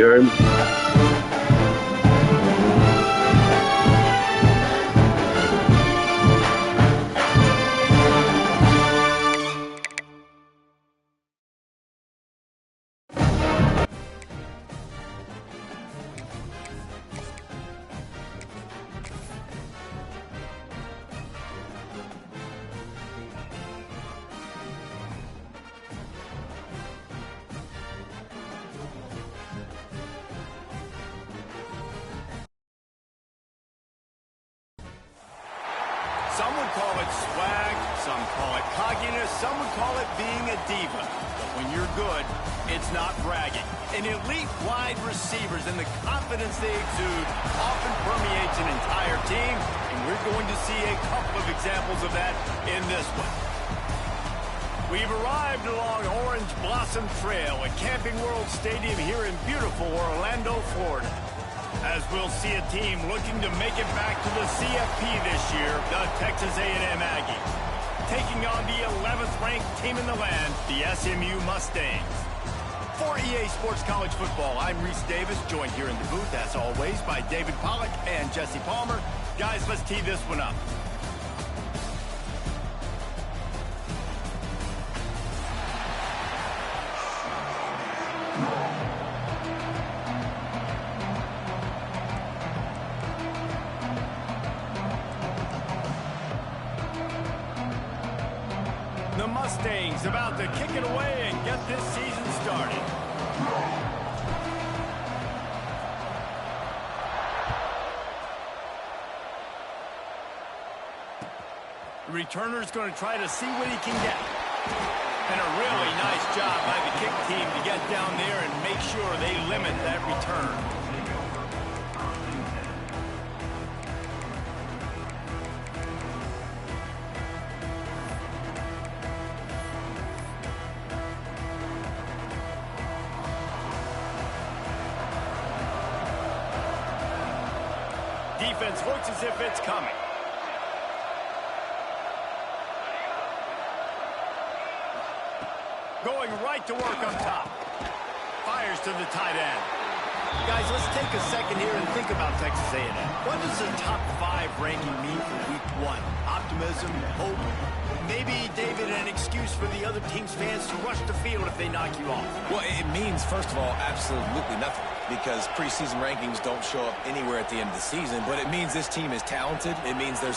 Aaron. Some would call it swag, some call it cockiness, some would call it being a diva. But when you're good, it's not bragging. An elite wide receivers and the confidence they exude often permeates an entire team, and we're going to see a couple of examples of that in this one. We've arrived along Orange Blossom Trail at Camping World Stadium here in beautiful Orlando, Florida, as we'll see a team looking to make it back to the CFP this year, the Texas A&M Aggies, taking on the 11th ranked team in the land, the SMU Mustangs. For EA Sports College Football, I'm Reese Davis, joined here in the booth, as always, by David Pollack and Jesse Palmer. Guys, let's tee this one up. The Mustangs about to kick it away and get this season started. The returner's going to try to see what he can get. And a really nice job by the kick team to get down there and make sure they limit that return. Defense looks as if it's coming. Going right to work up top. Fires to the tight end. Guys, let's take a second here and think about Texas A&M. What does the top 5 ranking mean for week 1? Optimism, hope, maybe, David, an excuse for the other team's fans to rush the field if they knock you off. Well, it means, first of all, absolutely nothing, because preseason rankings don't show up anywhere at the end of the season. But it means this team is talented. It means they're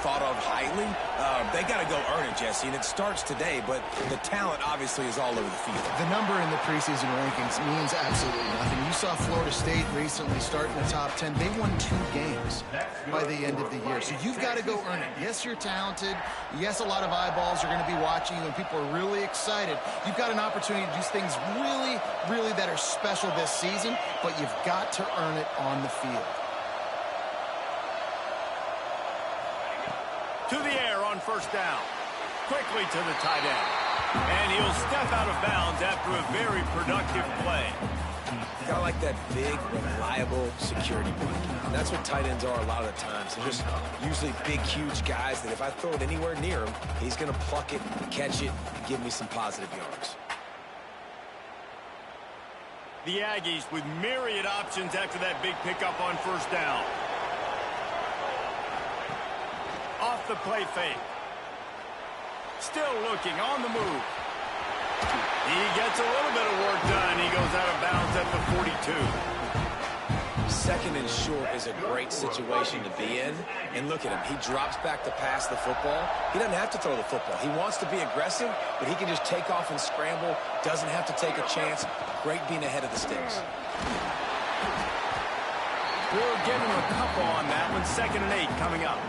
thought of highly. They got to go earn it, Jesse, and it starts today. But the talent obviously is all over the field. The number in the preseason rankings means absolutely nothing. You saw Florida State recently start in the top 10. They won 2 games by the end of the year. So you've got to go earn it. Yes, you're talented. Yes, a lot of eyeballs are going to be watching you, and people are really excited. You've got an opportunity to do things really, really that are special this season, but you've got to earn it on the field. To the air on first down. Quickly to the tight end. And he'll step out of bounds after a very productive play. Kind of like that big, reliable security blanket. And that's what tight ends are a lot of the times. They're just usually big, huge guys that if I throw it anywhere near him, he's going to pluck it, catch it, and give me some positive yards. The Aggies with myriad options after that big pickup on first down. Off the play fake. Still looking on the move. He gets a little bit of work done. He goes out of bounds at the 42. Second and short is a great situation to be in. And look at him. He drops back to pass the football. He doesn't have to throw the football. He wants to be aggressive, but he can just take off and scramble. Doesn't have to take a chance. Great being ahead of the sticks. We'll give him a couple on that one. 2nd and 8 coming up.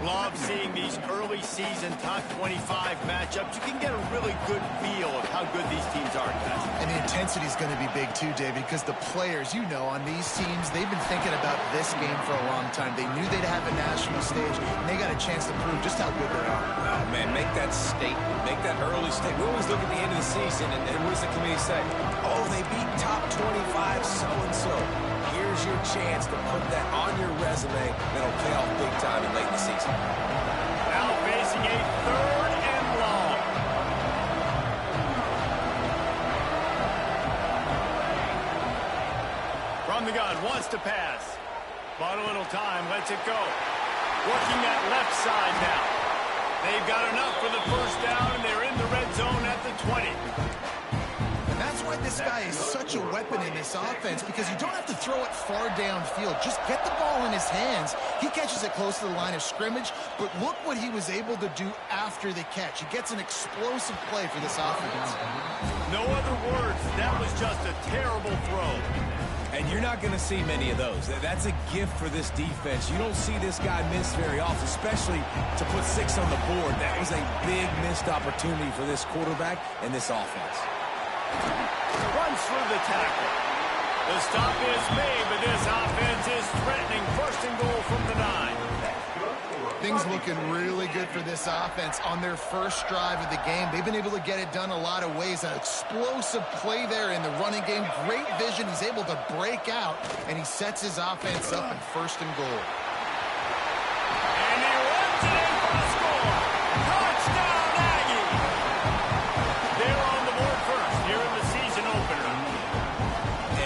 Love seeing these early season top 25 matchups. You can get a really good feel of how good these teams are, guys. And the intensity is going to be big too, David, because the players, you know, on these teams, they've been thinking about this game for a long time. They knew they'd have a national stage, and they got a chance to prove just how good they are. Oh, man, make that statement. Make that early statement. We always look at the end of the season, and what does the committee say? Oh, they beat top 25 so-and-so. Here's your chance to put that on your resume that'll pay off big time and late in the season. Now facing a 3rd and long. the gun, wants to pass. Bought a little time, lets it go. Working that left side now. They've got enough for the first down, and they're in the red zone at the 20. And that's why this guy is such a weapon in this offense, because you don't have to throw it far downfield. Just get the ball in his hands. He catches it close to the line of scrimmage, but look what he was able to do after the catch. He gets an explosive play for this offense. No other words. That was just a terrible throw. And you're not going to see many of those. That's a gift for this defense. You don't see this guy miss very often, especially to put 6 on the board. That was a big missed opportunity for this quarterback and this offense. Runs through the tackle. The stop is made, but this offense is threatening. First and goal from the 9. Things looking really good for this offense on their first drive of the game. They've been able to get it done a lot of ways. An explosive play there in the running game. Great vision. He's able to break out, and he sets his offense up in first and goal. And he runs it in for the score. Touchdown, Aggie. They're on the board first here in the season opener.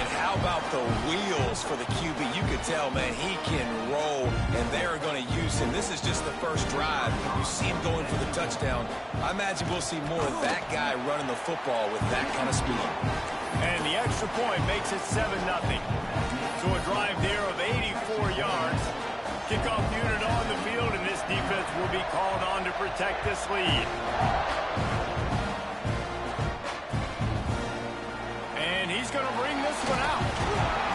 And how about the wheels for the QB? You could tell, man, he can roll, and they're going to use him. This is just the first drive. You see him going for the touchdown. I imagine we'll see more of that guy running the football with that kind of speed. And the extra point makes it 7-0. So a drive there of 84 yards. Kickoff unit on the field, and this defense will be called on to protect this lead. And he's going to bring this one out.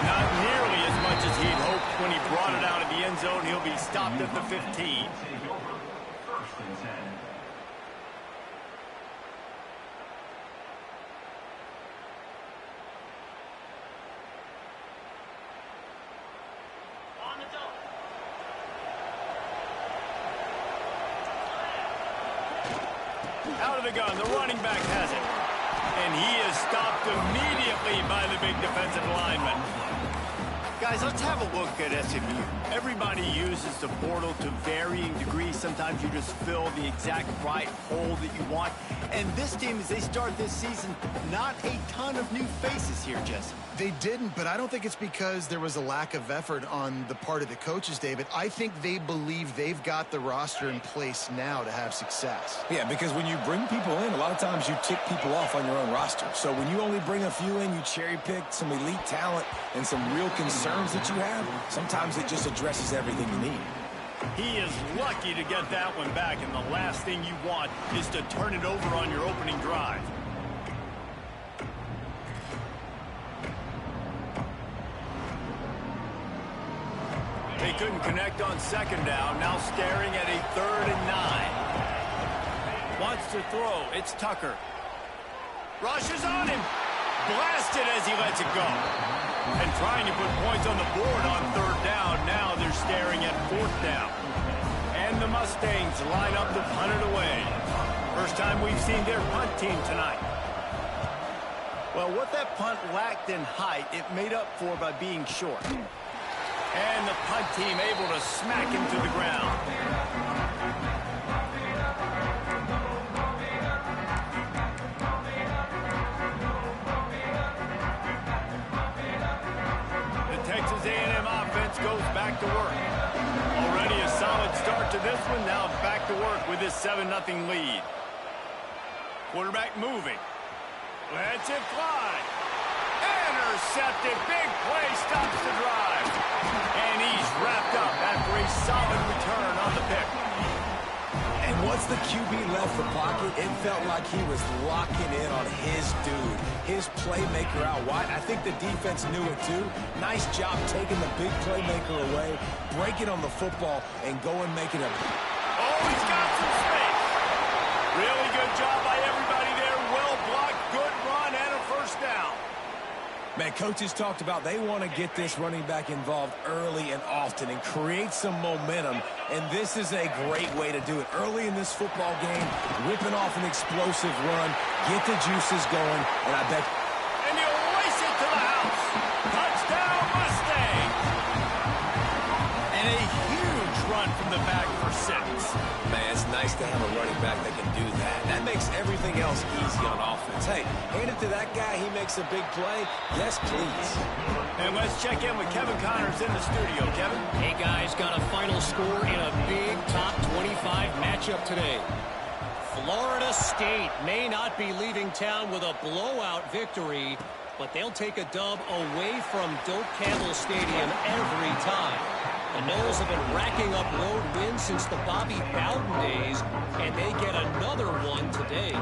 Not nearly as much as he'd hoped when he brought it out of the end zone. He'll be stopped at the 15. Out of the gun, the running back has it. And he is stopped immediately by the big defensive lineman. Guys, let's have a look at SMU. Everybody uses the portal to varying degrees. Sometimes you just fill the exact right hole that you want. And this team, as they start this season, not a ton of new faces here, Jesse. They didn't, but I don't think it's because there was a lack of effort on the part of the coaches, David. I think they believe they've got the roster in place now to have success. Yeah, because when you bring people in, a lot of times you tick people off on your own roster. So when you only bring a few in, you cherry-pick some elite talent and some real concerns that you have, sometimes it just addresses everything you need. He is lucky to get that one back, and the last thing you want is to turn it over on your opening drive. They couldn't connect on second down, now staring at a 3rd and 9. Wants to throw, it's Tucker. Rushes on him. Blasted as he lets it go. And trying to put points on the board on 3rd down. Now they're staring at 4th down. And the Mustangs line up to punt it away. First time we've seen their punt team tonight. Well, what that punt lacked in height, it made up for by being short. And the punt team able to smack him to the ground. Texas A&M offense goes back to work. Already a solid start to this one. Now back to work with this 7-0 lead. Quarterback moving. Lets it fly. Intercepted. Big play stops the drive. And he's wrapped up after a solid return on the pick. And once the QB left the pocket, it felt like he was locking in on his dude, his playmaker out wide. I think the defense knew it too. Nice job taking the big playmaker away, breaking on the football, and going making it. Oh, he's got some space. Really good job by everybody there. Well blocked, good run, and a first down. Man, coaches talked about they want to get this running back involved early and often and create some momentum, and this is a great way to do it. Early in this football game, ripping off an explosive run, get the juices going, and I bet... And he'll race it to the house. Touchdown, Mustangs. And a huge run from the back for for 6. Man, it's nice to have a running back that can do that. That makes everything else easy on offense. Hey, hand it to that guy. He makes a big play. Yes, please. And let's check in with Kevin Connors in the studio. Kevin? Hey, guys, got a final score in a big top 25 matchup today. Florida State may not be leaving town with a blowout victory, but they'll take a dub away from Doak Campbell Stadium every time. The Noles have been racking up road wins since the Bobby Bowden days, and they get another one today.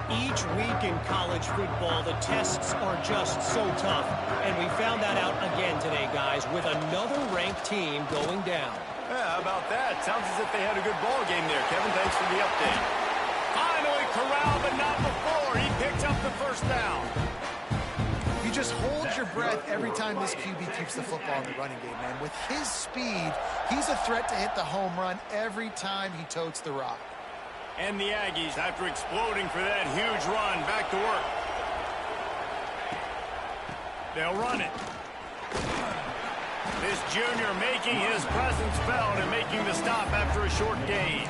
Each week in college football, the tests are just so tough, and we found that out again today, guys, with another ranked team going down. Yeah, how about that? Sounds as if they had a good ball game there. Kevin, thanks for the update. Finally corralled, but not before. He picks up the first down. You just hold your breath every time this QB keeps the football in the running game, man. With his speed, he's a threat to hit the home run every time he totes the rock. And the Aggies, after exploding for that huge run, back to work. They'll run it. This junior making his presence felt and making the stop after a short gain.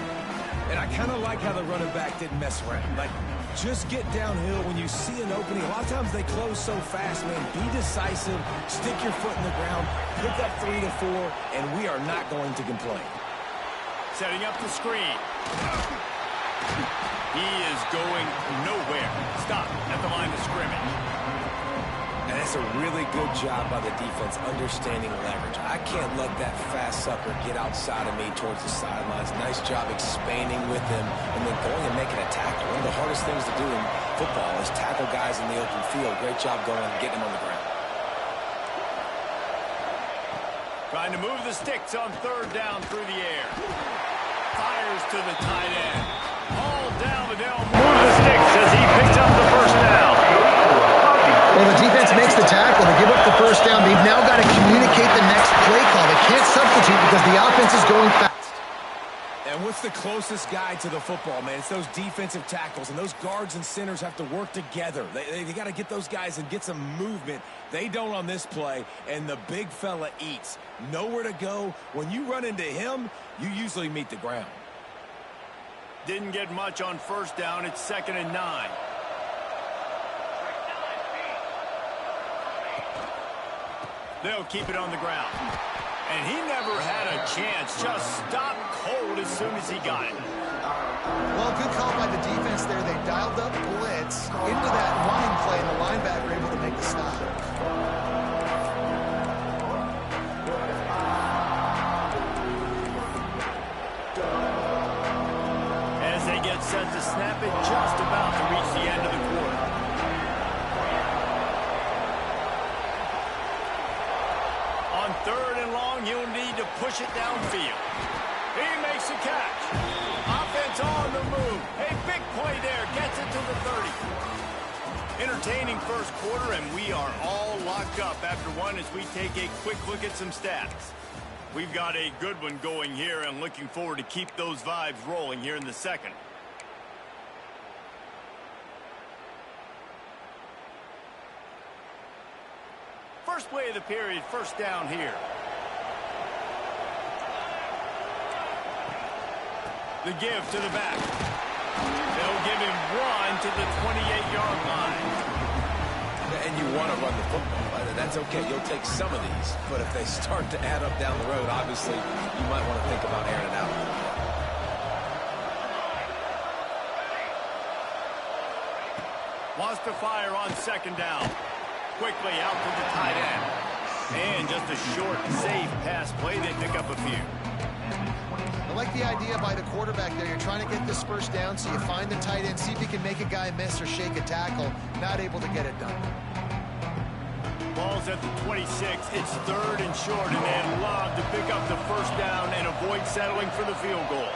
And I kind of like how the running back didn't mess around. Like, just get downhill when you see an opening. A lot of times they close so fast, man. Be decisive, stick your foot in the ground, pick up 3 to 4, and we are not going to complain. Setting up the screen. He is going nowhere. Stop at the line of scrimmage. And that's a really good job by the defense understanding leverage. I can't let that fast sucker get outside of me towards the sidelines. Nice job expanding with him and then going and making a tackle. One of the hardest things to do in football is tackle guys in the open field. Great job going and getting them on the ground. Trying to move the sticks on third down through the air. Fires to the tight end. All down the Dell. Move the sticks as he picks up the first down. Well, the defense makes the tackle. They give up the first down. They've now got to communicate the next play call. They can't substitute because the offense is going fast. And what's the closest guy to the football, man? It's those defensive tackles, and those guards and centers have to work together. They got to get those guys and get some movement. They don't on this play, and the big fella eats. Nowhere to go. When you run into him, you usually meet the ground. Didn't get much on first down. It's 2nd and 9. They'll keep it on the ground. And he never had a chance. Just stopped cold as soon as he got it. Well, good call by the defense there. They dialed up blitz into that running play, and the linebacker able to make the stop. As they get set to snap it, just about to reach the end of the quarter. On 3rd and long, he'll need to push it downfield. He makes a catch. Offense on the move. A big play there. Gets it to the 30. Entertaining first quarter, and we are all locked up after one as we take a quick look at some stats. We've got a good one going here and looking forward to keep those vibes rolling here in the second. First play of the period, first down here. The give to the back. They'll give him 1 to the 28-yard line. And you want to run the football. That's okay. You'll take some of these. But if they start to add up down the road, obviously, you might want to think about airing it out a little bit. Wants to fire on 2nd down. Quickly out to the tight end. And just a short, safe pass play. They pick up a few. I like the idea by the quarterback there. You're trying to get this first down, so you find the tight end, see if you can make a guy miss or shake a tackle. Not able to get it done. Ball's at the 26. It's 3rd and short, and they'd love to pick up the first down and avoid settling for the field goal.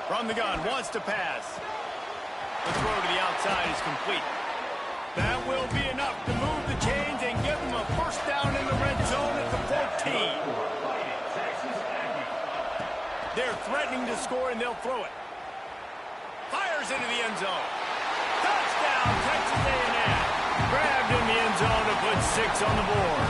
From the gun, wants to pass. The throw to the outside is complete. That will be enough to move the chains and give them a first down in the red zone at the 14. They're threatening to score, and they'll throw it. Fires into the end zone. Touchdown, Texas A&M. Grabbed in the end zone to put 6 on the board.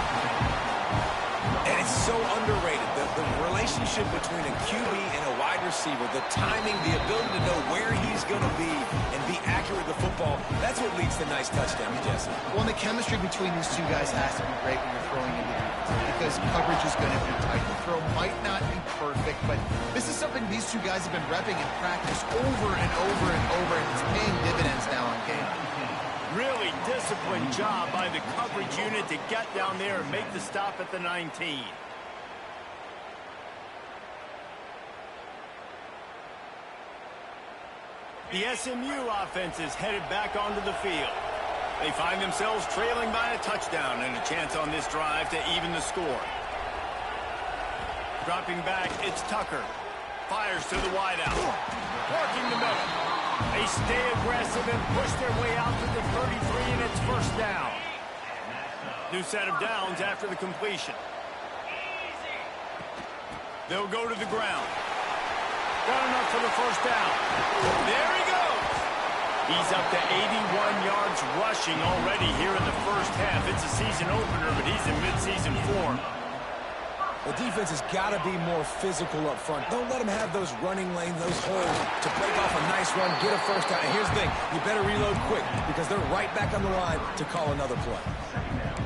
And it's so underrated. The relationship between a QB and a wide receiver, the timing, the ability to know where he's going to be and be accurate with the football, that's what leads to nice touchdowns, Jesse. Well, the chemistry between these two guys has to be great when you're throwing into defense because coverage is going to be tight. The throw might not be perfect, but this is something these two guys have been repping in practice over and over and over, and it's paying dividends now on game. Really disciplined job by the coverage unit to get down there and make the stop at the 19. The SMU offense is headed back onto the field. They find themselves trailing by a touchdown and a chance on this drive to even the score. Dropping back, it's Tucker. Fires to the wideout. Working the middle. They stay aggressive and push their way out to the 33, and it's first down. New set of downs after the completion. They'll go to the ground. Got enough for the first down. There he goes. He's up to 81 yards rushing already here in the first half. It's a season opener, but he's in midseason form. The defense has got to be more physical up front. Don't let them have those running lanes, those holes to break off a nice run, get a first down. And here's the thing, you better reload quick because they're right back on the line to call another play.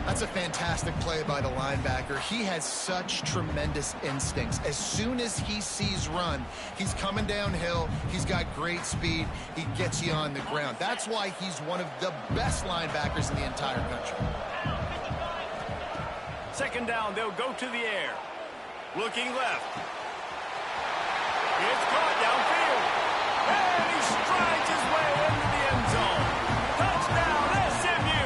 That's a fantastic play by the linebacker. He has such tremendous instincts. As soon as he sees run, he's coming downhill. He's got great speed. He gets you on the ground. That's why he's one of the best linebackers in the entire country. Second down, they'll go to the air. Looking left. It's caught downfield. And he strides his way into the end zone. Touchdown, SMU!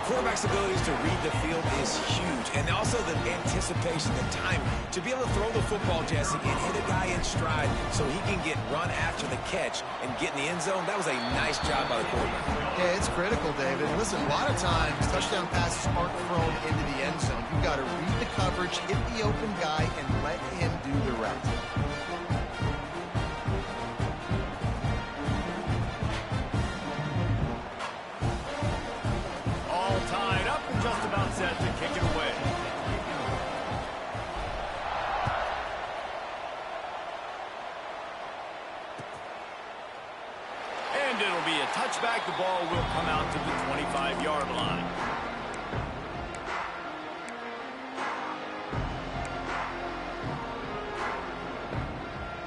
Quarterback's abilities to read the field is huge. And also the anticipation, the time to be able to throw the football, Jesse, and hit a guy in stride so he can get run after the catch and get in the end zone. That was a nice job by the quarterback. Yeah, it's critical, David. Listen, a lot of times touchdown passes aren't thrown into the end zone. You've got to read the coverage, hit the open guy, and let him do the rest. All tied up and just about set to kick it away. And it'll be a touchback. The ball will come out to the 25-yard line.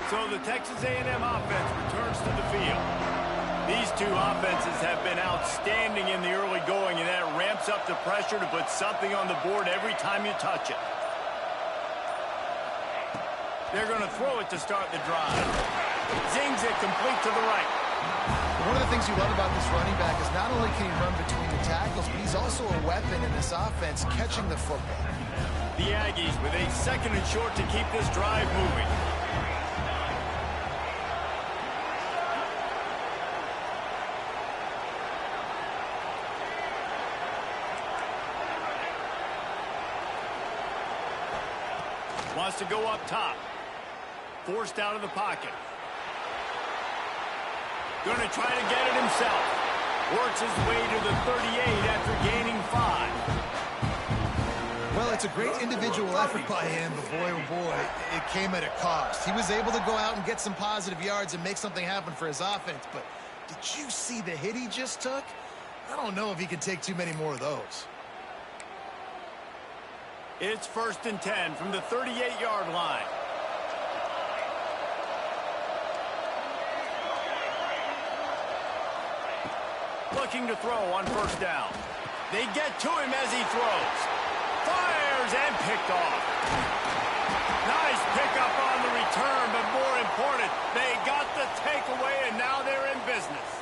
So the Texas A&M offense returns to the field. These two offenses have been outstanding in the early going, and that ramps up the pressure to put something on the board every time you touch it. They're going to throw it to start the drive. Zings it complete to the right. One of the things you love about this running back is not only can he run between the tackles, but he's also a weapon in this offense catching the football. The Aggies with a second and short to keep this drive moving. Wants to go up top. Forced out of the pocket. Going to try to get it himself. Works his way to the 38 after gaining 5. Well, it's a great individual effort by him, but boy, oh boy, it came at a cost. He was able to go out and get some positive yards and make something happen for his offense, but did you see the hit he just took? I don't know if he can take too many more of those. It's 1st and 10 from the 38-yard line. Looking to throw on first down. They get to him as he throws. Fires and picked off. Nice pickup on the return, but more important, they got the takeaway, and now they're in business.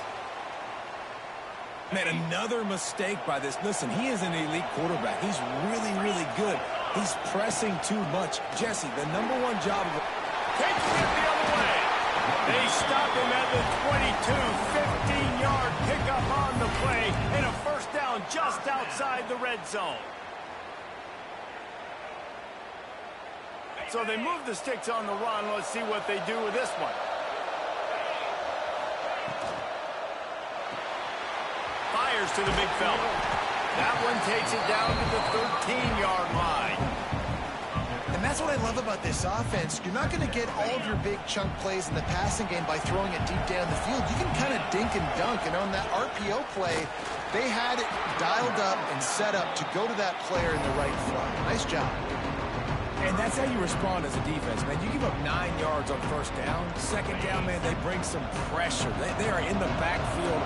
Man, another mistake by this. Listen, he is an elite quarterback. He's really, really good. He's pressing too much. Jesse, the #1 job of Taking it the other way. They stop him at the 22. 15-yard pickup on the play, and a first down just outside the red zone. So they move the sticks on the run. Let's see what they do with this one. Fires to the big fella. That one takes it down to the 13-yard line. And that's what I love about this offense. You're not going to get all of your big chunk plays in the passing game by throwing it deep down the field. You can kind of dink and dunk. And on that RPO play, they had it dialed up and set up to go to that player in the right front. Nice job. And that's how you respond as a defense, man. You give up 9 yards on first down. Second down, man, they bring some pressure. They are in the backfield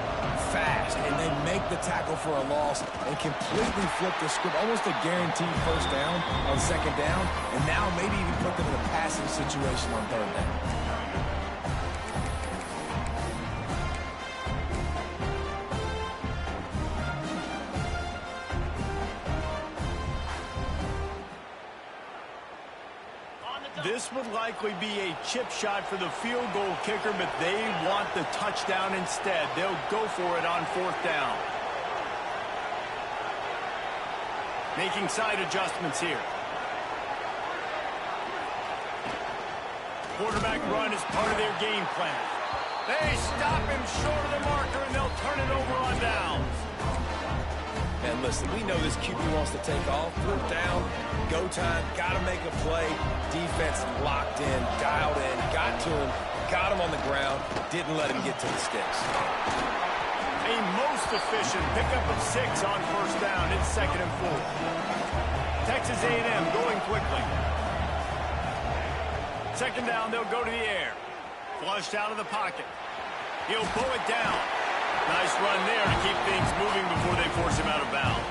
fast, and they make the tackle for a loss and completely flip the script, almost a guaranteed first down on second down, and now maybe even put them in a passing situation on third down. This would likely be a chip shot for the field goal kicker, but they want the touchdown instead. They'll go for it on fourth down. Making side adjustments here. Quarterback run is part of their game plan. They stop him short of the marker, and they'll turn it over on downs. And listen, we know this QB wants to take off. Fourth down, go time, got to make a play. Defense locked in, dialed in, got to him, got him on the ground, didn't let him get to the sticks. A most efficient pickup of 6 on first down. It's 2nd and 4. Texas A&M going quickly. 2nd down, they'll go to the air. Flushed out of the pocket. He'll pull it down. Nice run there to keep things moving before they force him out of bounds.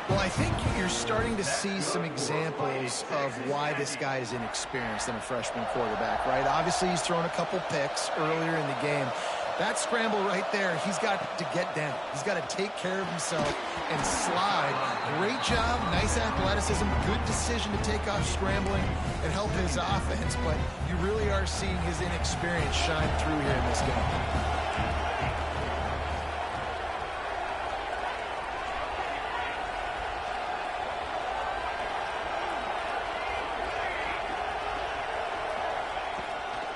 Well, I think you're starting to see some examples of why this guy is inexperienced in a freshman quarterback, right? Obviously, he's thrown a couple picks earlier in the game. That scramble right there, he's got to get down. He's got to take care of himself and slide. Great job, nice athleticism, good decision to take off scrambling and help his offense, but you really are seeing his inexperience shine through here in this game.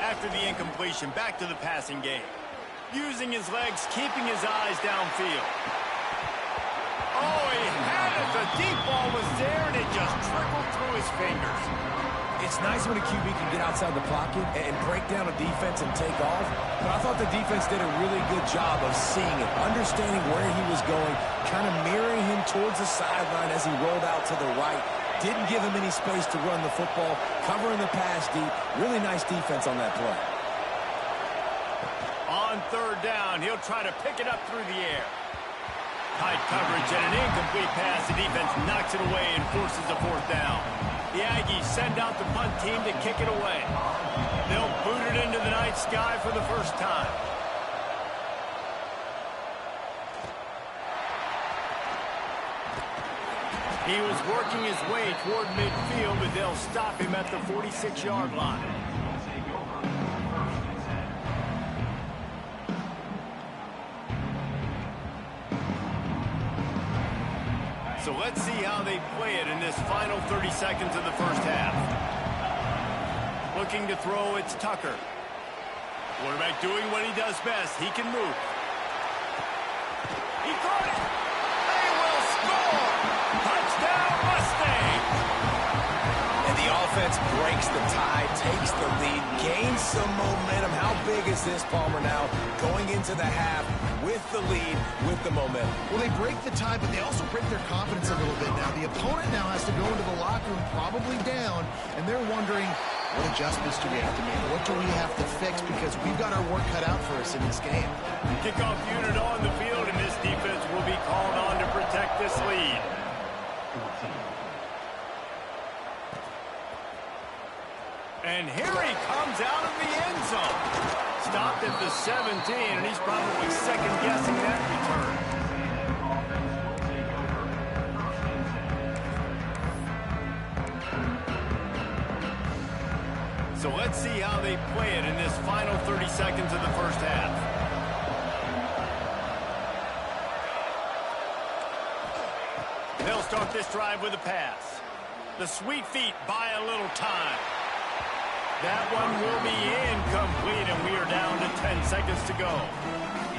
After the incompletion, back to the passing game. Using his legs, keeping his eyes downfield. Oh, he had it. The deep ball was there, and it just trickled through his fingers. It's nice when a QB can get outside the pocket and break down a defense and take off, but I thought the defense did a really good job of seeing it, understanding where he was going, kind of mirroring him towards the sideline as he rolled out to the right. Didn't give him any space to run the football, covering the pass deep. Really nice defense on that play. On third down, he'll try to pick it up through the air. Tight coverage and an incomplete pass. The defense knocks it away and forces the fourth down. The Aggies send out the punt team to kick it away. They'll boot it into the night sky for the first time. He was working his way toward midfield, but they'll stop him at the 46-yard line. So let's see how they play it in this final 30 seconds of the first half. Looking to throw, it's Tucker. Quarterback doing what he does best. He can move. He caught it. They will score. Touchdown, Mustang. And the offense breaks the tie, takes the lead, gains some momentum. How big is this, Palmer, now going into the half with the lead, with the momentum? Well, they break the tie, but they also break their confidence a little bit now. The opponent now has to go into the locker room probably down, and they're wondering, what adjustments do we have to make? What do we have to fix? Because we've got our work cut out for us in this game. Kickoff unit on the field, and this defense will be called on to protect this lead. And here he comes out of the end zone. Stopped at the 17, and he's probably second-guessing that return. So let's see how they play it in this final 30 seconds of the first half. They'll start this drive with a pass. The sweet feet buy a little time. That one will be incomplete, and we are down to 10 seconds to go.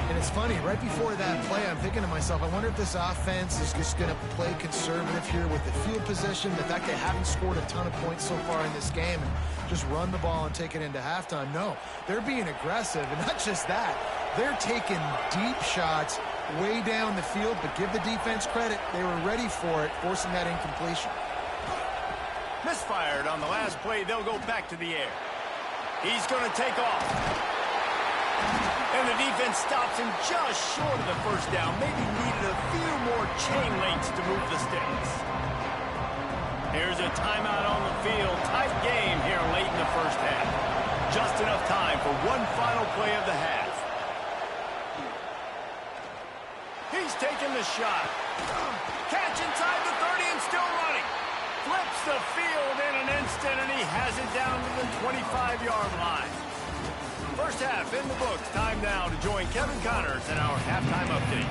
And it's funny, right before that play, I'm thinking to myself, I wonder if this offense is just going to play conservative here with the field position, the fact they haven't scored a ton of points so far in this game, and just run the ball and take it into halftime. No, they're being aggressive, and not just that. They're taking deep shots way down the field, but give the defense credit. They were ready for it, forcing that incompletion. Misfired on the last play. They'll go back to the air. He's going to take off. And the defense stops him just short of the first down. Maybe needed a few more chain links to move the sticks. Here's a timeout on the field. Tight game here late in the first half. Just enough time for one final play of the half. He's taking the shot. Catch inside the 30 and still running. Flips the field in an instant, and he has it down to the 25-yard line. First half in the books. Time now to join Kevin Connors in our halftime update.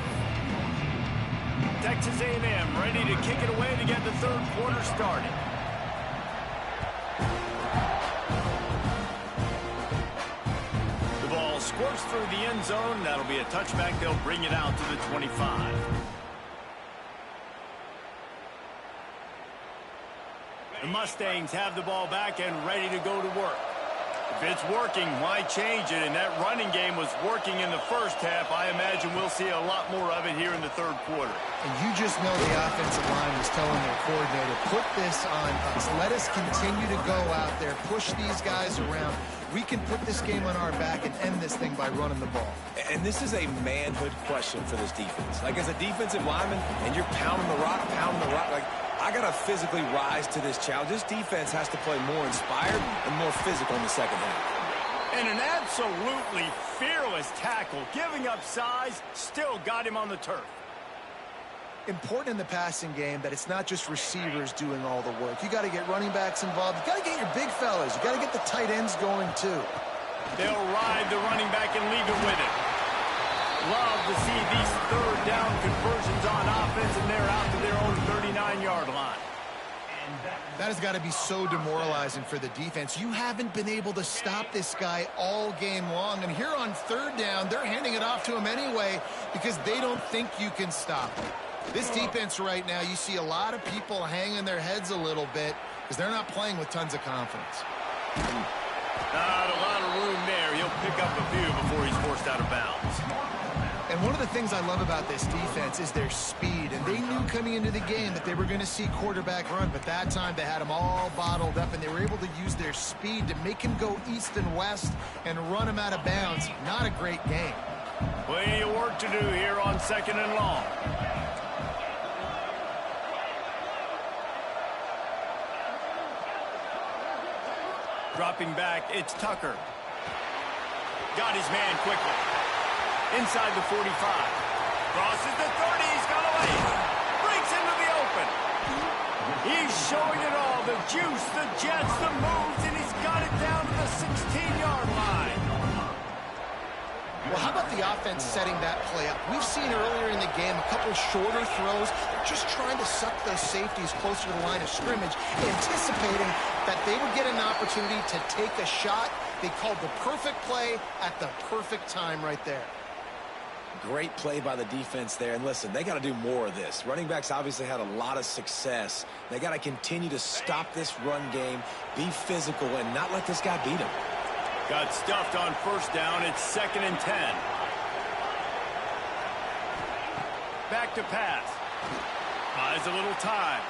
Texas A&M ready to kick it away to get the third quarter started. The ball squirts through the end zone. That'll be a touchback. They'll bring it out to the 25. The Mustangs have the ball back and ready to go to work. If it's working, why change it? And that running game was working in the first half. I imagine we'll see a lot more of it here in the third quarter. And you just know the offensive line was telling their coordinator, put this on us. Let us continue to go out there, push these guys around. We can put this game on our back and end this thing by running the ball. And this is a manhood question for this defense. Like, as a defensive lineman, and you're pounding the rock, like, I got to physically rise to this challenge. This defense has to play more inspired and more physical in the second half. And an absolutely fearless tackle, giving up size, still got him on the turf. Important in the passing game that it's not just receivers doing all the work. You got to get running backs involved. You got to get your big fellas. You got to get the tight ends going too. They'll ride the running back and leave it with him. Love to see these third down conversions on offense, and they're out to their own 39-yard line. That has got to be so demoralizing for the defense. You haven't been able to stop this guy all game long, and here on third down, they're handing it off to him anyway because they don't think you can stop him. This defense right now, you see a lot of people hanging their heads a little bit because they're not playing with tons of confidence. Not a lot of room there. He'll pick up a few before he's forced out of bounds. And one of the things I love about this defense is their speed. And they knew coming into the game that they were going to see quarterback run. But that time they had him all bottled up, and they were able to use their speed to make him go east and west and run him out of bounds. Not a great game. Plenty of work to do here on second and long. Dropping back, it's Tucker. Got his man quickly. Inside the 45. Crosses the 30. He's got away. Breaks into the open. He's showing it all. The juice, the jets, the moves, and he's got it down to the 16-yard line. Well, how about the offense setting that play up? We've seen earlier in the game a couple shorter throws. They're just trying to suck those safeties closer to the line of scrimmage, anticipating that they would get an opportunity to take a shot. They called the perfect play at the perfect time right there. Great play by the defense there. And listen, they got to do more of this. Running backs obviously had a lot of success. They got to continue to stop this run game, be physical, and not let this guy beat them. Got stuffed on first down. It's 2nd and 10. Back to pass. Buys a little time.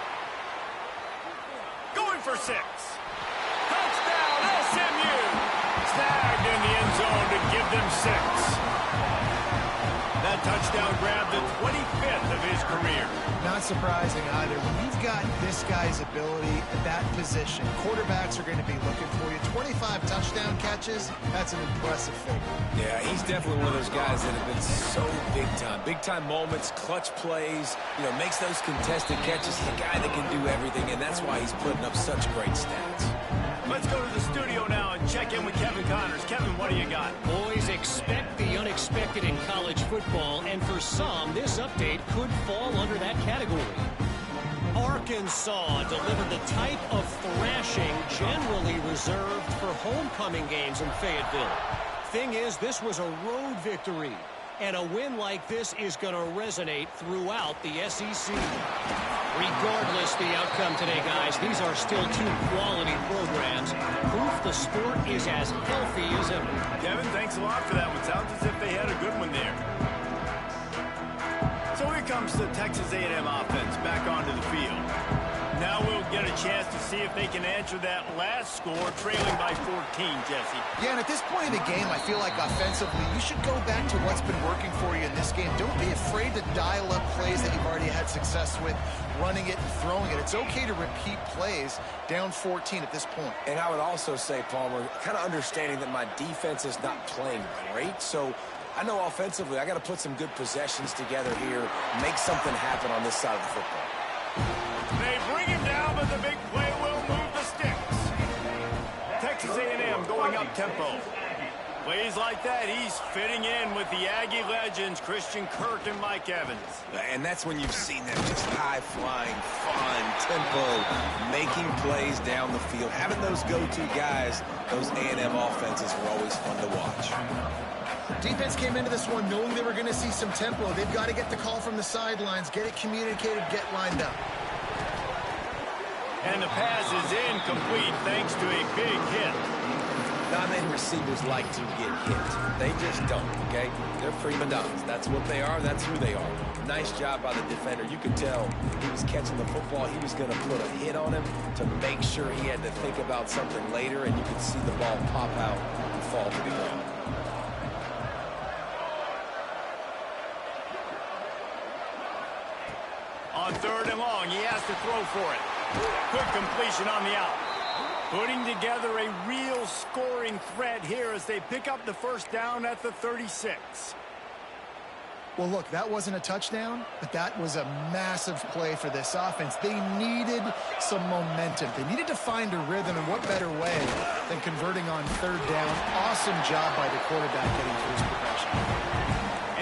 Going for 6. Touchdown, SMU. Snagged in the end zone to give them 6. That touchdown grabbed the 25th of his career. Not surprising either. When you've got this guy's ability at that position, quarterbacks are going to be looking for you. 25 touchdown catches, that's an impressive figure. Yeah, he's definitely one of those guys that have been so big time. Big time moments, clutch plays, makes those contested catches. He's a guy that can do everything, and that's why he's putting up such great stats. Let's go to the studio now and check in with Kevin Connors. Kevin, what do you got? Boys, expect the unexpected in college football, and for some, this update could fall under that category. Arkansas delivered the type of thrashing generally reserved for homecoming games in Fayetteville. Thing is, this was a road victory. And a win like this is going to resonate throughout the SEC. Regardless the outcome today, guys, these are still two quality programs. Proof the sport is as healthy as ever. Kevin, thanks a lot for that one. Sounds as if they had a good one there. So here comes the Texas A&M offense back onto the field. Now we'll get a chance to see if they can answer that last score, trailing by 14, Jesse. Yeah, and at this point in the game, I feel like offensively, you should go back to what's been working for you in this game. Don't be afraid to dial up plays that you've already had success with, running it and throwing it. It's okay to repeat plays down 14 at this point. And I would also say, Palmer, kind of understanding that my defense is not playing great, so I know offensively I got to put some good possessions together here, make something happen on this side of the football. They bring him down, but the big play will move the sticks. Texas A&M going up tempo. Plays like that, he's fitting in with the Aggie legends, Christian Kirk and Mike Evans. And that's when you've seen them just high-flying, fun, tempo, making plays down the field. Having those go-to guys, those A&M offenses were always fun to watch. Defense came into this one knowing they were going to see some tempo. They've got to get the call from the sidelines, get it communicated, get lined up. And the pass is incomplete thanks to a big hit. Not many receivers like to get hit. They just don't, okay? They're prima donnas. That's what they are. That's who they are. Nice job by the defender. You could tell he was catching the football. He was going to put a hit on him to make sure he had to think about something later, and you could see the ball pop out and fall to the ground. On 3rd and long, he has to throw for it. Good completion on the out. Putting together a real scoring threat here as they pick up the first down at the 36. Well, look, that wasn't a touchdown, but that was a massive play for this offense. They needed some momentum. They needed to find a rhythm, and what better way than converting on 3rd down. Awesome job by the quarterback getting through his progression.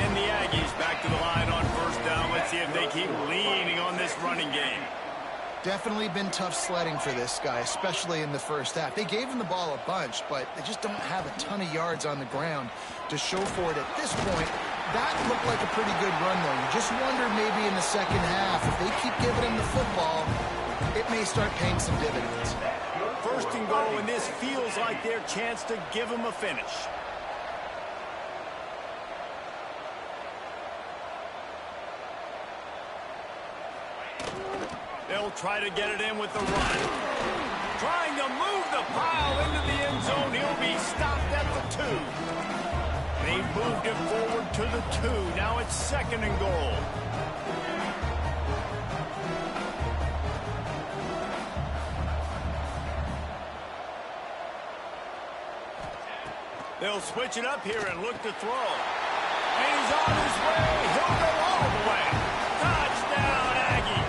And the Aggies back to the line on 1st down. Let's see if they keep leaning on this running game. Definitely been tough sledding for this guy, especially in the first half. They gave him the ball a bunch, but they just don't have a ton of yards on the ground to show for it at this point. That looked like a pretty good run, though. You just wonder maybe in the second half, if they keep giving him the football, it may start paying some dividends. 1st and goal, and this feels like their chance to give him a finish. They'll try to get it in with the run. Trying to move the pile into the end zone. He'll be stopped at the 2. They moved him forward to the 2. Now it's 2nd and goal. They'll switch it up here and look to throw. And he's on his way. He'll go all the way. Touchdown, Aggie.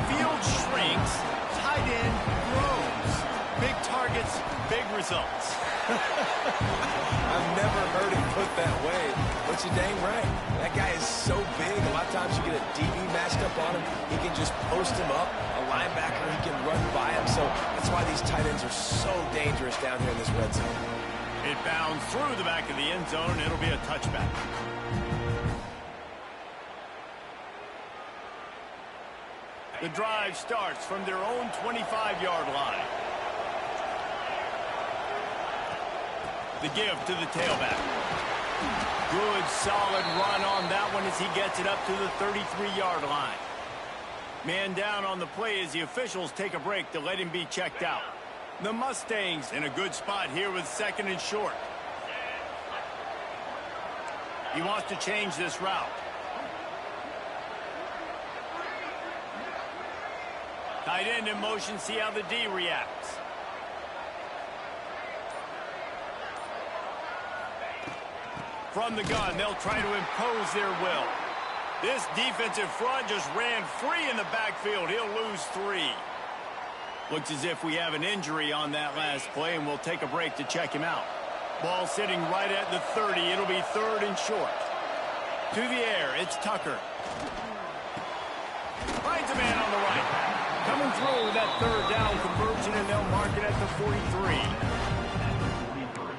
Field shrinks. Tight end grows. Big targets, big results. I've never heard it put that way, but you're dang right. That guy is so big. A lot of times you get a DB matched up on him. He can just post him up. A linebacker, he can run by him. So that's why these tight ends are so dangerous down here in this red zone. It bounds through the back of the end zone. It'll be a touchback. The drive starts from their own 25-yard line. The give to the tailback. Good, solid run on that one as he gets it up to the 33-yard line. Man down on the play as the officials take a break to let him be checked out. The Mustangs in a good spot here with 2nd and short. He wants to change this route. Tight end in motion, see how the D reacts. From the gun, they'll try to impose their will. This defensive front just ran free in the backfield. He'll lose 3. Looks as if we have an injury on that last play, and we'll take a break to check him out. Ball sitting right at the 30. It'll be 3rd and short. To the air, it's Tucker. Finds a man on the right. Coming through with that 3rd down conversion, and they'll mark it at the 43.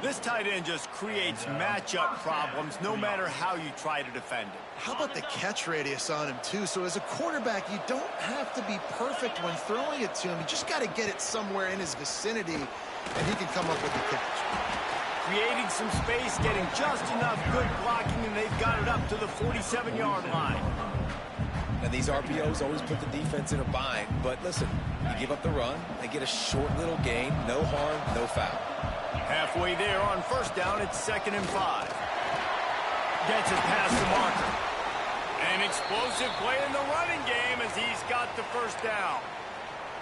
This tight end just creates matchup problems no matter how you try to defend it. How about the catch radius on him, too? So as a quarterback, you don't have to be perfect when throwing it to him. You just got to get it somewhere in his vicinity, and he can come up with the catch. Creating some space, getting just enough good blocking, and they've got it up to the 47-yard line. Now, these RPOs always put the defense in a bind, but listen, you give up the run, they get a short little gain, no harm, no foul. Halfway there on first down, it's 2nd and 5. Gets it past the marker. An explosive play in the running game as he's got the first down.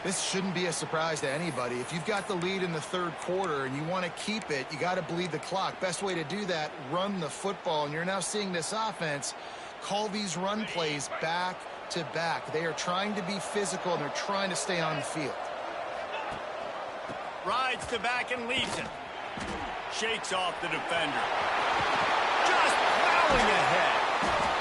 This shouldn't be a surprise to anybody. If you've got the lead in the third quarter and you want to keep it, you got to bleed the clock. Best way to do that, run the football. And you're now seeing this offense call these run plays back to back. They are trying to be physical, and they're trying to stay on the field. Rides to back and leaves it. Shakes off the defender. Just plowing ahead.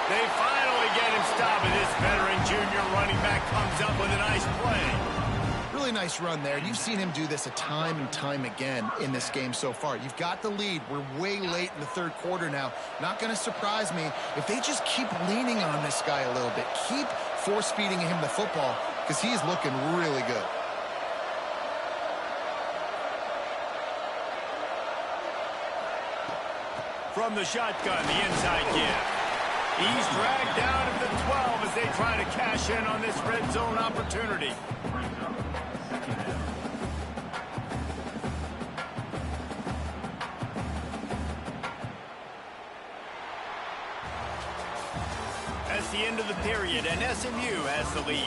They finally get him stopped, and this veteran junior running back comes up with a nice play. Really nice run there. You've seen him do this a time and time again in this game so far. You've got the lead. We're way late in the third quarter now. Not going to surprise me if they just keep leaning on this guy a little bit. Keep force-feeding him the football because he's looking really good. From the shotgun, the inside give. He's dragged down at the 12 as they try to cash in on this red zone opportunity. That's the end of the period, and SMU has the lead.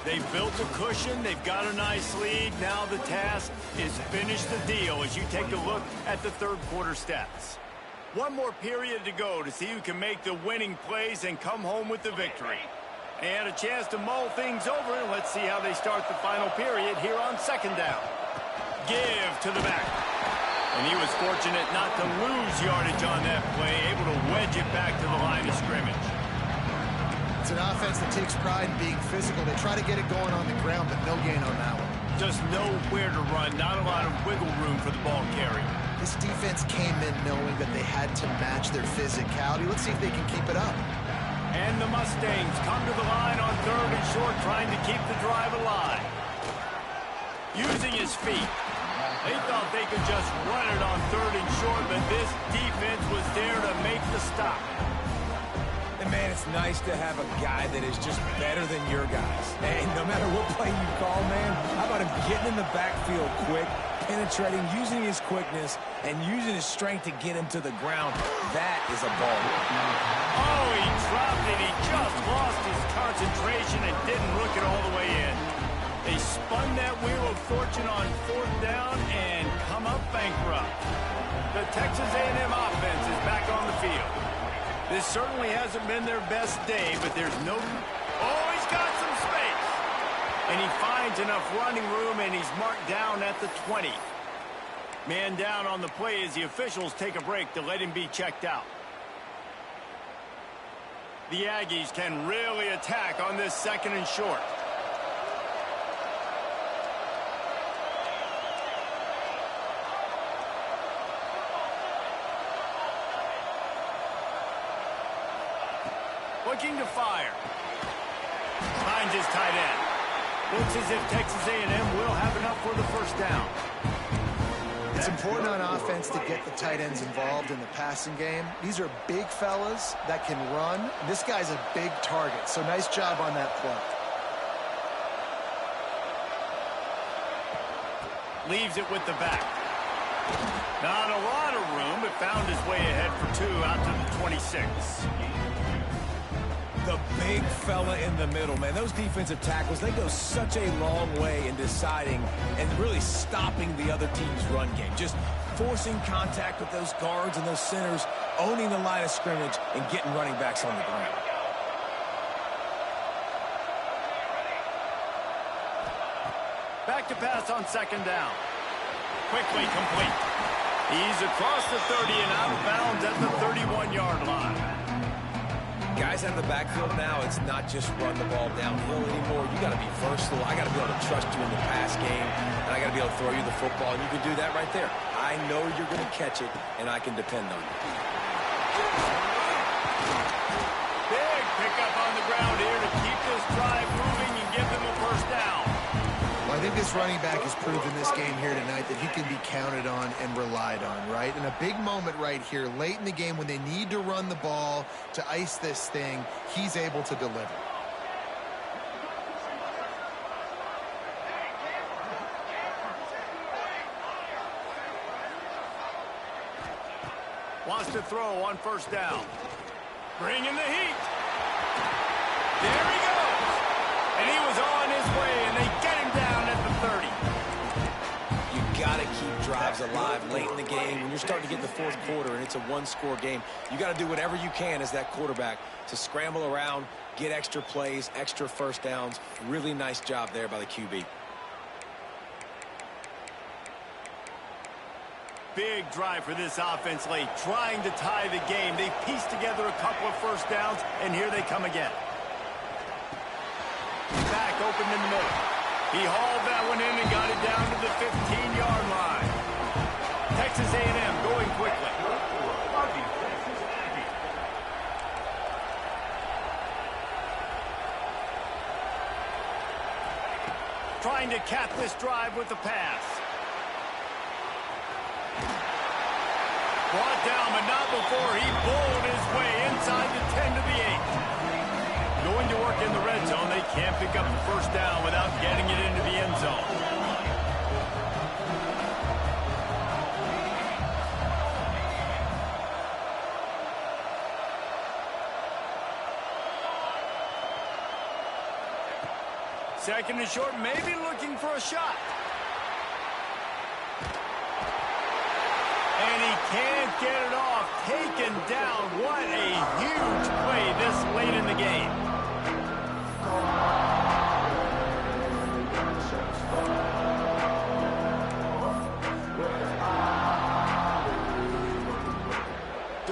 They've built a cushion. They've got a nice lead. Now the task is finish the deal as you take a look at the third quarter stats. One more period to go to see who can make the winning plays and come home with the victory. And a chance to mull things over. Let's see how they start the final period here on second down. Give to the back. And he was fortunate not to lose yardage on that play, able to wedge it back to the line of scrimmage. It's an offense that takes pride in being physical. They try to get it going on the ground, but no gain on that one. Just nowhere to run, not a lot of wiggle room for the ball carrier. This defense came in knowing that they had to match their physicality. Let's see if they can keep it up. And the Mustangs come to the line on third and short, trying to keep the drive alive. Using his feet. They thought they could just run it on third and short, but this defense was there to make the stop. And, man, it's nice to have a guy that is just better than your guys. Hey, no matter what play you call, man, how about him getting in the backfield quick, penetrating, using his quickness, and using his strength to get him to the ground? That is a ball. Oh, he dropped it. He just lost his concentration and didn't look it all the way in. They spun that wheel of fortune on fourth down and come up bankrupt. The Texas A&M offense is back on the field. This certainly hasn't been their best day, but there's no... Oh, he's got some space. And he finds enough running room, and he's marked down at the 20. Man down on the play as the officials take a break to let him be checked out. The Aggies can really attack on this second and short. Looking to fire. Finds his tight end. Looks as if Texas A&M will have enough for the first down. It's important on offense to get the tight ends involved in the passing game. These are big fellas that can run. This guy's a big target, so nice job on that play. Leaves it with the back. Not a lot of room, but found his way ahead for two out to the 26. The big fella in the middle, man. Those defensive tackles, they go such a long way in deciding and really stopping the other team's run game. Just forcing contact with those guards and those centers, owning the line of scrimmage, and getting running backs on the ground. Back to pass on second down. Quickly complete. He's across the 30 and out of bounds at the 31-yard line. Guys out of the backfield now, it's not just run the ball downhill anymore. You got to be versatile. I got to be able to trust you in the pass game, and I got to be able to throw you the football, and you can do that right there. I know you're going to catch it, and I can depend on you. Big pickup on the ground here to keep this drive moving and give them a first down. Well, I think this running back has proven this game here tonight that he can be counted on and relied on, right? And a big moment right here, late in the game when they need to run the ball to ice this thing, he's able to deliver. Wants to throw on first down. Bringing the heat. There he goes. And he was on his way, and they get him down at the 30. You got to keep drives alive late in the game. When you're starting to get in the fourth quarter and it's a one-score game, you got to do whatever you can as that quarterback to scramble around, get extra plays, extra first downs. Really nice job there by the QB. Big drive for this offense late, trying to tie the game. They pieced together a couple of first downs, and here they come again. Back open in the middle. He hauled that one in and got it down to the 15-yard line. Texas A&M going quickly. Trying to cap this drive with the pass. Brought down, but not before he bowled his way inside the 10 to the 8. Going to work in the red zone. They can't pick up the first down without getting it into the end zone. Second and short, maybe looking for a shot. And he can't get it off. Taken down. What a huge play this late in the game.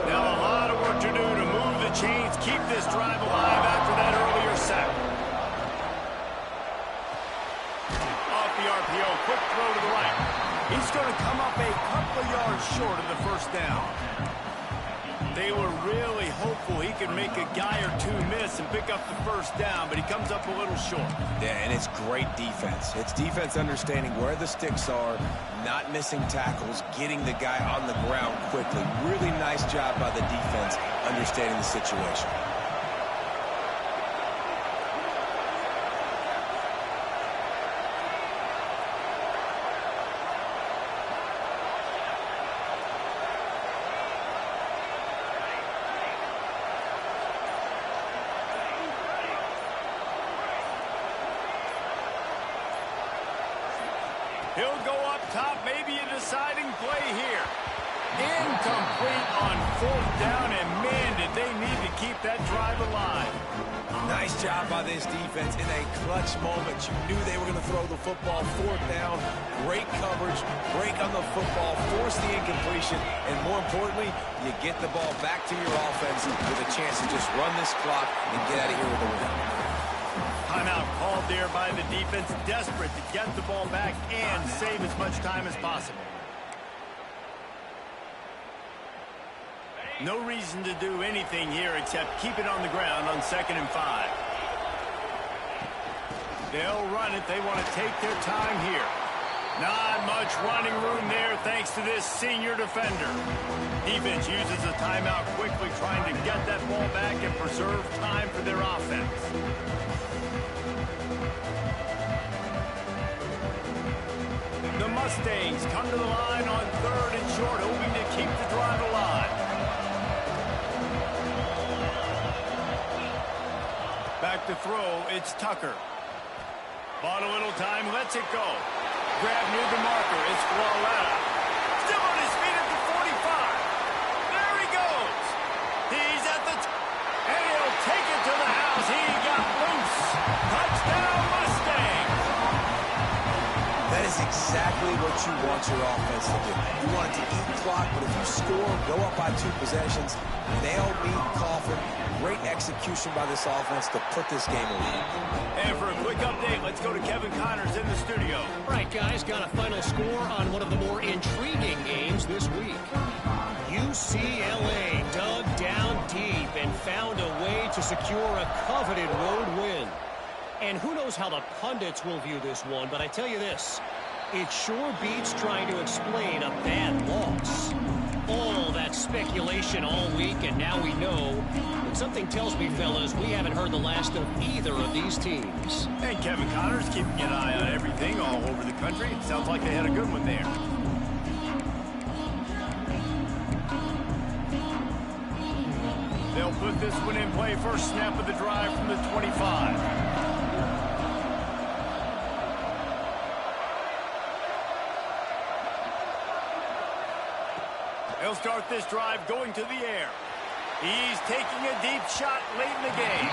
Now a lot of work to do to move the chains, keep this drive alive after that earlier sack. Off the RPO, quick throw to the right. He's going to come up a couple of yards short of the first down. They were really hopeful he could make a guy or two miss and pick up the first down, but he comes up a little short. Yeah, and it's great defense. It's defense understanding where the sticks are, not missing tackles, getting the guy on the ground quickly. Really nice job by the defense understanding the situation. He'll go up top, maybe a deciding play here. Incomplete on fourth down, and man, did they need to keep that drive alive. Nice job by this defense in a clutch moment. You knew they were going to throw the football. Fourth down, great coverage, break on the football, force the incompletion, and more importantly, you get the ball back to your offense with a chance to just run this clock and get out of here with a win. Timeout called there by the defense, desperate to get the ball back and save as much time as possible. No reason to do anything here except keep it on the ground on 2nd and 5. They'll run it. They want to take their time here. Not much running room there thanks to this senior defender. Defense uses a timeout quickly, trying to get that ball back and preserve time for their offense. The Mustangs come to the line on 3rd and short, hoping to keep the drive alive. Back to throw, it's Tucker. Bought a little time, lets it go. Grab near the marker, it's Floretta. Still on his feet at the 45. There he goes. He's at the and he'll take it to the house. He got loose. Touchdown, Mustangs. That is exactly what you want your offense to do. You want it to eat clock, but if you score, go up by 2 possessions, nail, beat, coffin, great execution by this offense to put this game away. And for a quick update, let's go to Kevin Connors in the studio. All right, guys, got a final score on one of the more intriguing games this week. UCLA dug down deep and found a way to secure a coveted road win. And who knows how the pundits will view this one, but I tell you this, it sure beats trying to explain a bad loss. All that speculation all week, and now we know. But something tells me, fellas, we haven't heard the last of either of these teams. And Kevin Connors keeping an eye on everything all over the country. Sounds like they had a good one there. They'll put this one in play. First snap of the drive from the 25. He'll start this drive going to the air. He's taking a deep shot late in the game.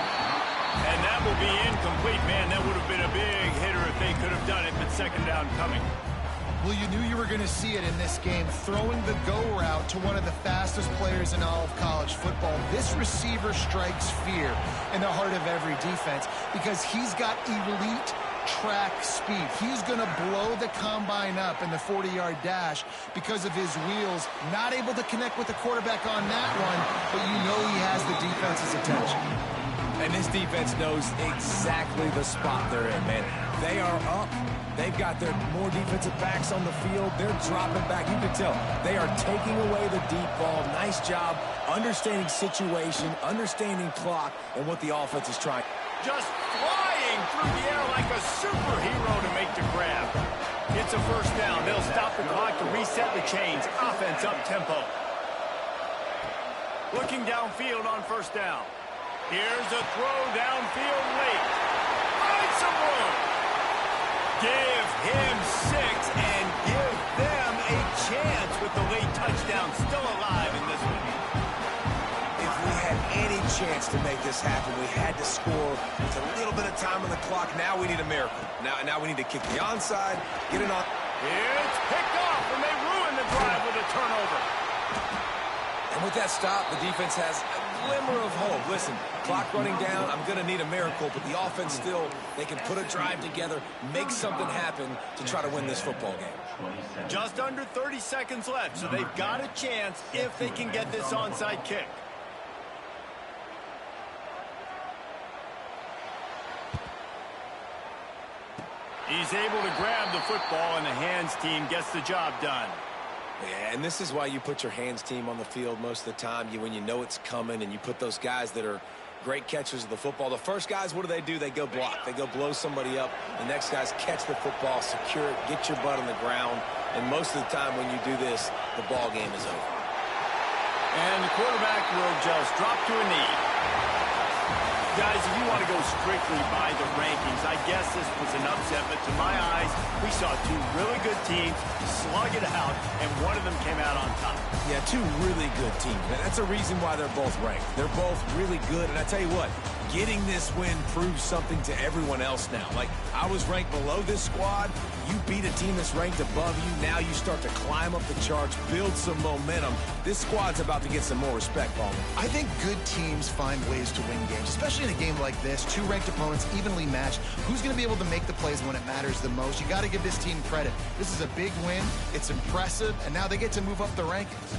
And that will be incomplete. Man, that would have been a big hitter if they could have done it, but second down coming. Well, you knew you were going to see it in this game, throwing the go route to one of the fastest players in all of college football. This receiver strikes fear in the heart of every defense because he's got elite track speed. He's going to blow the combine up in the 40-yard dash because of his wheels. Not able to connect with the quarterback on that one, but you know he has the defense's attention. And this defense knows exactly the spot they're in, man. They are up. They've got their more defensive backs on the field. They're dropping back. You can tell they are taking away the deep ball. Nice job understanding situation, understanding clock, and what the offense is trying. Just flying through the air like a superhero to make the grab. It's a first down. They'll stop the clock to reset the chains. Offense up tempo. Looking downfield on first down. Here's a throw downfield late. Find some room. Give him 6 and give them a chance with the late touchdown still alive in this one. If we had any chance to make this happen, we had to score. It's a little bit of time on the clock. Now we need a miracle. Now we need to kick the onside, get it on. It's picked off, and they ruin the drive with a turnover. And with that stop, the defense has a glimmer of hope. Listen, clock running down, I'm going to need a miracle, but the offense still, they can put a drive together, make something happen to try to win this football game. Just under 30 seconds left, so they've got a chance if they can get this onside kick. He's able to grab the football, and the hands team gets the job done. Yeah, and this is why you put your hands team on the field most of the time. When you know it's coming, and you put those guys that are great catchers of the football. The first guys, what do? They go block. They go blow somebody up. The next guys catch the football, secure it, get your butt on the ground. And most of the time when you do this, the ball game is over. And the quarterback will just drop to a knee. Guys, if you want to go strictly by the rankings, I guess this was an upset, but to my eyes, we saw two really good teams slug it out, and one of them came out on top. Yeah, two really good teams. And that's a reason why they're both ranked. They're both really good, and I tell you what, getting this win proves something to everyone else now. Like, I was ranked below this squad. You beat a team that's ranked above you. Now you start to climb up the charts, build some momentum. This squad's about to get some more respect, Paul. I think good teams find ways to win games, especially in a game like this. Two ranked opponents, evenly matched. Who's going to be able to make the plays when it matters the most? You got to give this team credit. This is a big win. It's impressive, and now they get to move up the rankings.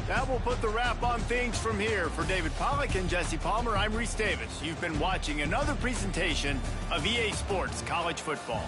That will put the wrap on things from here. For David Pollack and Jesse Palmer, I'm Reese Davis. You've been watching another presentation of EA Sports College Football.